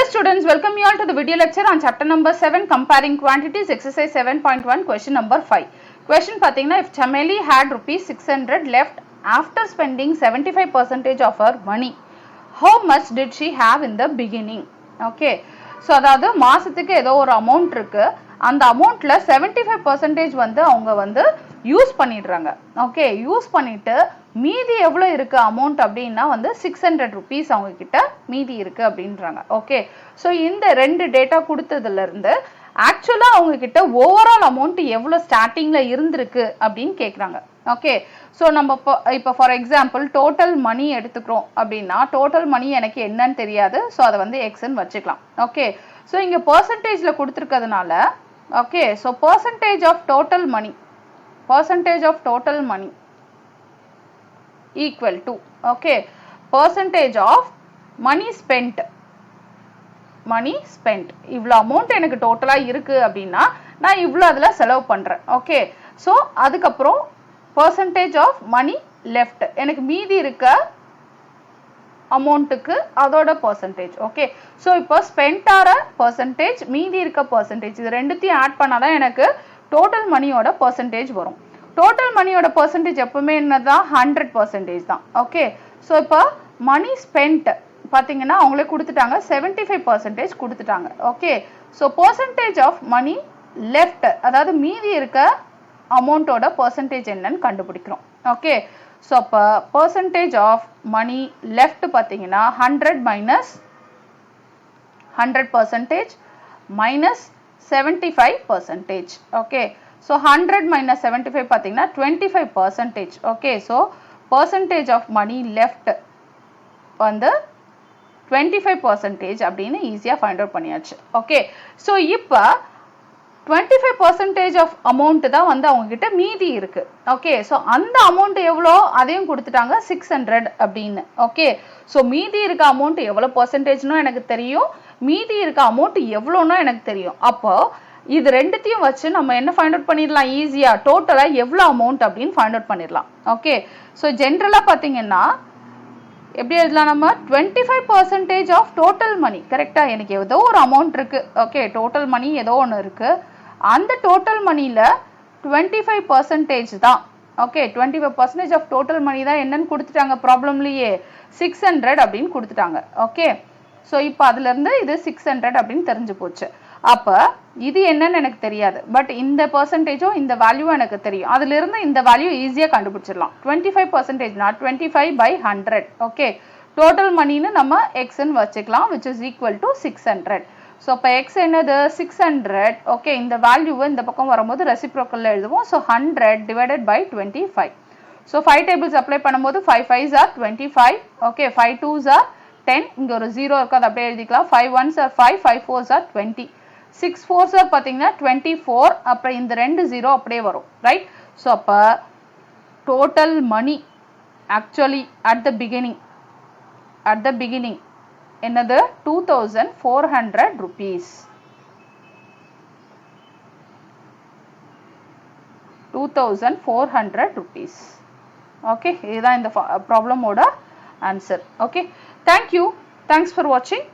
students, welcome you all to the video lecture on chapter number 7 comparing quantities exercise 7.1 question number 5. Question pathina, if Chameli had rupees 600 left after spending 75% of her money, how much did she have in the beginning? Okay, so அதாவது மாசத்துக்கு ஏதோ ஒரு amount இருக்கு, அந்த amountல 75% வந்து அவங்க வந்து use பண்ணிடுறாங்க. ஓகே, யூஸ் பண்ணிட்டு மீதி எவ்வளவு இருக்கு அமௌண்ட் அப்படின்னா வந்து 600 rupees அவங்க கிட்ட மீதி இருக்கு அப்படின்றாங்க. ஓகே, ஸோ இந்த ரெண்டு டேட்டா கொடுத்ததுல இருந்து ஆக்சுவலா அவங்க கிட்ட ஓவரால் அமௌண்ட் எவ்வளவு ஸ்டார்டிங்ல இருந்திருக்கு அப்படின்னு கேட்குறாங்க. ஓகே, ஸோ நம்ம இப்போ ஃபார் எக்ஸாம்பிள் டோட்டல் மணி எடுத்துக்கிறோம் அப்படின்னா டோட்டல் மணி எனக்கு என்னன்னு தெரியாது, ஸோ அதை வந்து எக்ஸ்ன்னு வச்சுக்கலாம். ஓகே, ஸோ இங்கே பர்சன்டேஜ்ல கொடுத்துருக்கிறதுனால okay, so percentage of total money equal to okay percentage of money spent இவ்வளவு அமௌண்ட் எனக்கு டோட்டலா இருக்கு அப்படின்னா நான் இவ்வளவு அதுல செலவு பண்றேன். ஓகே, சோ அதுக்கப்புறம் percentage of money left எனக்கு மீதி இருக்க அமௌண்ட்டுக்கு அதோட percentage. ஓகே, சோ இப்போ ஸ்பெண்ட் ஆற percentage மீதி இருக்க percentage இது ரெண்டுத்தையும் ஆட் பண்ணாதான் எனக்கு டோட்டல் மணியோட percentage வரும். டோட்டல் மணியோட பர்சன்டேஜ் எப்பவுமே என்னதான் 100% தான். ஓகே, ஸோ இப்போ மணி ஸ்பெண்ட் பார்த்தீங்கன்னா அவங்களே கொடுத்துட்டாங்க 75% கொடுத்துட்டாங்க. Okay, so percentage of money left அதாவது மீதி இருக்க அமௌண்ட்டோட பர்சன்டேஜ் என்னன்னு கண்டுபிடிக்கிறோம். ஓகே, ஸோ அப்போ பர்சன்டேஜ் ஆஃப் மணி லெஃப்ட் பார்த்தீங்கன்னா 100% minus 75%. ஓகே, so 100 minus 75 பாத்தீங்கன்னா 25%. okay, so percentage of money left வந்து 25% அப்படின்னு ஈஸியா ஃபைண்ட் அவுட் பண்ணியாச்சு. ஓகே, so இப்போ 25% of amount தான் வந்து அவங்க கிட்ட மீதி இருக்கு. ஓகே, so அந்த அமௌண்ட் எவ்வளோ அதையும் கொடுத்துட்டாங்க 600 அப்படின்னு. ஓகே, so மீதி இருக்க அமௌண்ட் எவ்வளவு பர்சன்டேஜ்னு எனக்கு தெரியும், மீதி இருக்க அமௌண்ட் எவ்வளோன்னு எனக்கு தெரியும். அப்போ இது ரெண்டுத்தையும் வச்சு நம்ம என்ன ஃபைண்ட் அவுட் பண்ணிடலாம், ஈஸியா டோட்டலா எவ்வளவு அமௌண்ட் அப்படின்னு ஃபைண்ட் அவுட் பண்ணிடலாம். ஓகே, ஸோ ஜென்ரலா பாத்தீங்கன்னா எப்படி எழுதலாம், நம்ம 25% ஆஃப் டோட்டல் மணி. கரெக்டா, எனக்கு ஏதோ ஒரு அமௌண்ட் இருக்கு. ஓகே, டோட்டல் மணி ஏதோ ஒன்று இருக்கு, அந்த டோட்டல் மணில 25% தான். ஓகே, 25% ஆஃப் டோட்டல் மணி தான் என்னன்னு கொடுத்துட்டாங்க ப்ராப்ளம்லயே 600 அப்படின்னு கொடுத்துட்டாங்க. ஓகே, ஸோ இப்போ அதுல இருந்து இது 600 அப்படின்னு தெரிஞ்சு போச்சு. அப்ப இது என்னன்னு எனக்கு தெரியாது, பட் இந்த பர்சன்டேஜும் இந்த வேல்யூ எனக்கு தெரியும், அதுல இருந்து இந்த வேல்யூ ஈஸியா கண்டுபிடிச்சிடலாம். 25% 25/100. ஓகே, டோட்டல் மணின்னு நம்ம எக்ஸ்ன்னு வச்சுக்கலாம், which is equal to 600. So இப்போ எக்ஸ் என்னது 600. ஓகே, இந்த வேல்யூவை இந்த பக்கம் வரும்போது ரெசிப்ரோக்கல்ல எழுதுவோம். So 100 divided by 25. So 5 tables apply பண்ணும்போது 5 5s are 25. Okay, 5 2s are 10. இங்க ஒரு 0 இருக்கு, அதை அப்படியே எழுதிக்கலாம். 5 1s are 5, 5 4s are 20. 6 4s are பாத்தீங்கன்னா 24. அப்புறம் இந்த ரெண்டு 0 அப்படியே வரும், ரைட்? ஸோ அப்போ total money actually at the beginning என்னது 2400 rupees. 2400 rupees. ஓகே, இதுதான் இந்த ப்ராப்ளமோட answer. Okay, thank you, thanks for வாட்சிங்.